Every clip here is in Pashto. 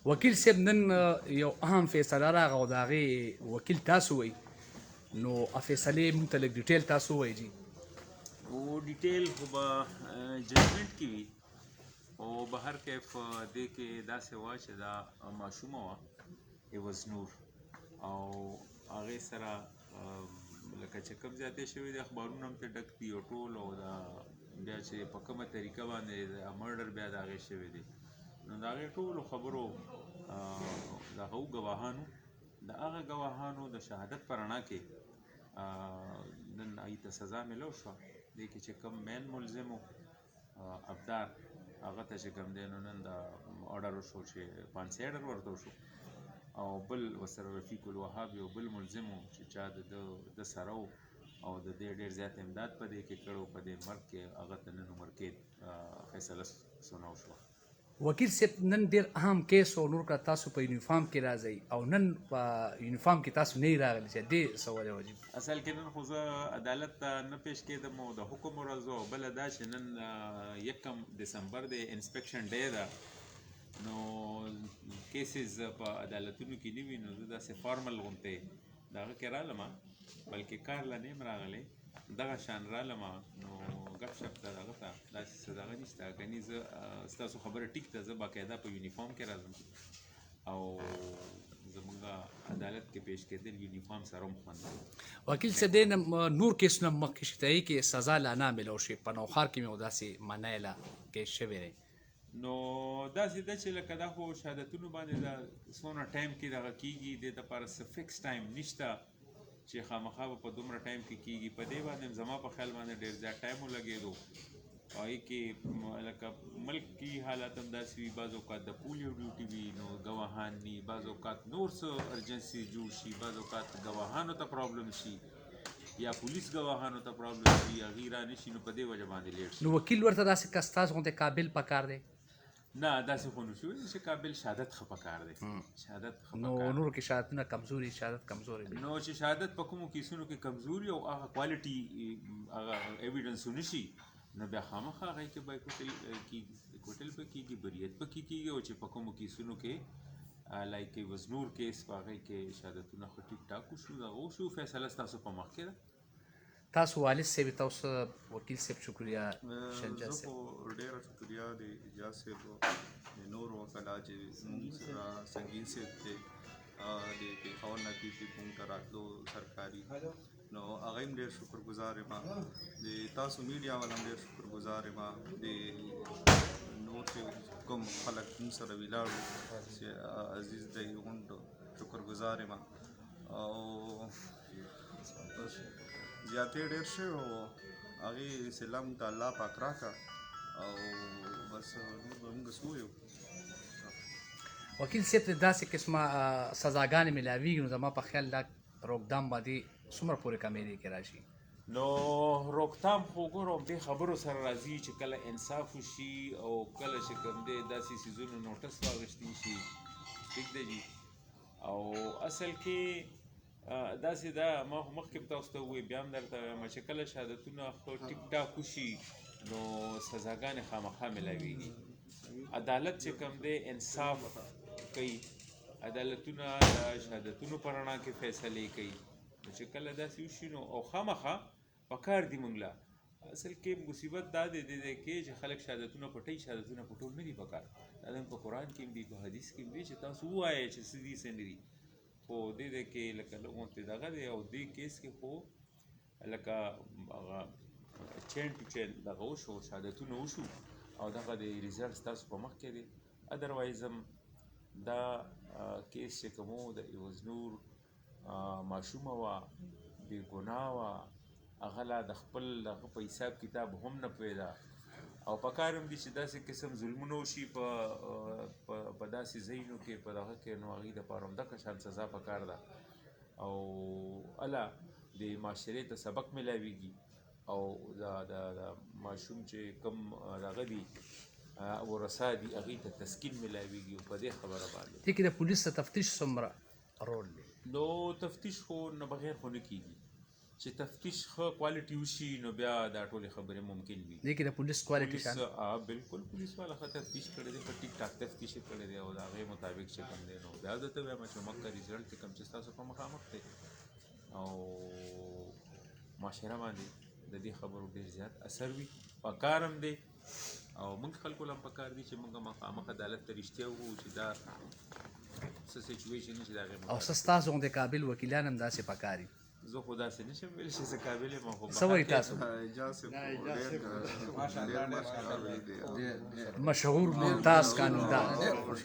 وکیل صاحب نن یو اهم فیصله راغله او د هغې وکیل تاسو وئ نو فیصلې موږ ته لږ ډیټیل تاسو ووایئ جي و ډیټیل خو به ججمنټ کې وي او به هر کیف دې کې داسې وه چې دا ماشومه وه ایوز نور او هغې سره لکه چې کوم زیاتې شوي دي اخبارونه هم ترې ډک دي او ټول او دا بیا چې په کومه طریقه باندې د مرډر بیا د هغې شوی دی نو د هغې ټولو خبرو د هغو ګواهانو د هغه ګواهانو د شهادت په رڼا کې نن هغې ته سزا میلو شوه دې کې چې کوم مین ملزم و ابدار هغه ته چې کوم دی نو نن د اورډر وشو چې پانسي اورډر ورته وشو او بل ورسره رفیق الوهاب یو بل ملزم و چې چا د سره و او د دې ډېر زیات امداد په دې کې کړو په دې مرګ کې هغه ته نن عمر قید فیصله سناو شوه وکیل صاحب نن ډېر اهم کیس او نور کړه تاسو په یونیفارم کې راځئ او نن په یونیفارم کې تاسو نه راغلي چې دې څه وجه وه اصل کې نن خو زه عدالت ته نه پیش کېدم او د حکم ورځ وه او بله دا چې نن 1 دسمبر دی انسپیکشن ډے ده نو کیسز په عدالتونو کې نه وي نو زه داسې فارمل غوندې د هغه کې رالم بلکې کار لا نه یم راغلی دغه شان رالم نو ګپ شپ ته دغه ته داسې څه دغه نشته کني زه ستاسو خبره ټیک ده زه باقاعده په یونیفارم کې راځم او زمونږ عدالت کې پیش کېدل یونیفارم سره هم خوند وکیل صاحب دې نه نور کیسونه مخکې شته کې سزا لا نه میلو شي په نوښار کې مې داسې منی لا کیس شوی دی نو داسې ده چې لکه دا خو شهادتونو باندې دا څونه ټایم کې دغه کېږي د دپاره څه فکس ټایم نشته چې خامخا به په دومره ټایم کې کېږي په دې باندې زما په خیال باندې ډېر زیات ټایم ولګېدو او هغې کې لکه ملک کې حالات هم داسې وي بعض اوقات د پولیو ډیوټي وي نو ګواهان ني بعض اوقات نور څه ارجنسي جوړ شي بعض اوقات ګواهانو ته پرابلم شي یا پولیس ګواهانو ته پرابلم شي هغې را نه شي نو په دې وجه باندې لیټ شي نو وکیل ورته داسې کس تاسو غوندې قابل پکار دی نه داسې خو نشو چې قابل شهادت ښه پکار دی شهادت ښه نو پکار نورو کې شهادتونه کمزوري شهادت کمزوري دی نو چې شهادت په کومو کیسونو کې کمزوري او هغه کوالټي هغه ایویډنس ونشي نو بیا خامخا هغې کې بایکوټل کېږي کوټل په کېږي بریت په کېږي او چې په کومو کیسونو کې لایک وز نور کیس په هغې کې شهادتونه ښه ټیک ټاک وشو دغه وشو فیصله ستاسو په مخ کې ده تاسو والد صاحب تاسو وکیل صاحب شکریہ شنجا زه صاحب خو ډېره شکریه د اجاز صاحب د نور وکلا چې زموږ سره سنګین صاحب دی د پېښور نه پي مونږ ته راتلو سرکاري نو هغه هم ډېر شکرګزار یم د تاسو میډیا والا هم ډېر شکرګزار یم د نور چې کوم خلک مونږ سره ولاړو چې عزیز دی غونډ شکرګزار یم او زیاتې ډېر شوی و هغې وسیله موږ ته الله پاک راکړه او بس نور به موږ څه ووایو وکیل صاحب ته داسې قسمه سزاګانې میلاویږي نو زما په خیال دا روکدام باندې څومره پورې کمیدې کې راشي نو روکتام خو ګورم دې خبرو سره راځي چې کله انصاف وشي او کله چې کوم دی داسې څیزونو نوټس واخیستی شي ټیک دی جي او اصل کې داسې دا ما خو مخکې به تاسو ته ووایي بیا هم درته وایم چې کله شهادتونه ښه ټیک ټاک وشي نو سزاګانې خامخا میلاویږي عدالت چې کوم دی انصاف کوي عدالتونه د شهادتونو په رڼا کې فیصلې کوي نو چې کله داسې وشي نو او خامخا پکار دي موږ له اصل کې مصیبت دا دی دې کې چې خلک شهادتونه پټوي شهادتونه پټول نه دي پکار دا هم په قرآن کې هم دي په حدیث کې هم دي چې تاسو ووایئ چې څه دي څه نه دي خو دې کې لکه غونډې دغه دی او دې کیس کې خو لکه هغه چین ټو چین دغه وشو شهادتونه وشو او دغه د ریزلټس تاسو په مخ کې دی ادروایز هم دا کیس چې کوم و د ایوز نور ماشومه وه بې ګناه وه هغه لا د خپل دغه په حساب کتاب هم نه پوهېده او پکار هم دي چې داسې قسم ظلمونه وشي په داسې ځایونو کې په دغه کې نو هغې دپاره هم دغه شان سزا پکار ده او الله د معاشرې ته سبق میلاویږي او د ماشوم چې کوم دغه دي ورثه دي هغې ته تسکین میلاویږي او په دې خبره باندې دې کې د پولیس د تفتیش څومره رول دی نو تفتیش خو نه بغیر خو نه کېږي چې تفتیش ښه کوالټي وشي نو بیا دا ټولې خبرې ممکن وي. دې کې د پولیس کوالټي پولیس شامل بالکل پولیس والا ښه تفتیش کړی دی، ښه ټیک ټاک تفتیش یې کړی دی او د هغې مطابق چې کوم دی نو بیا درته وایم چې مکه رزلټ چې کوم چې ستاسو په مخامخ دی او معاشره باندې د دې خبرو ډېر زیات اثر وي. پکار هم دی او موږ خلکو له هم پکار دي چې موږ مخامخ عدالت ته رښتیا ووایو چې دا څه سچویشن چې د هغې او ستاسو غوندې قابل وکیلان هم داسې پکار دي. زه خو داسې نشم ویلی چې زه قابل یم خو څه وایي تاسو؟ اعجاز صاحب ډېر مشهور دی، مشهور ممتاز قانوندان ډېر موږ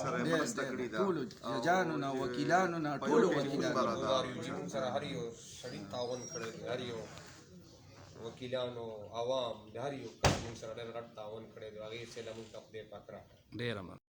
سره یې مرسته کړې ده، ټولو ججانو نه وکیلانو نه ټولو وکیلانو موږ سره هر یو سړي تعاون کړی دی، هر یو وکیلانو عوام د هر یو موږ سره ډېر غټ تعاون کړی دی. هغې سره موږ ته خدای پاک راکړی. ډېره مننه.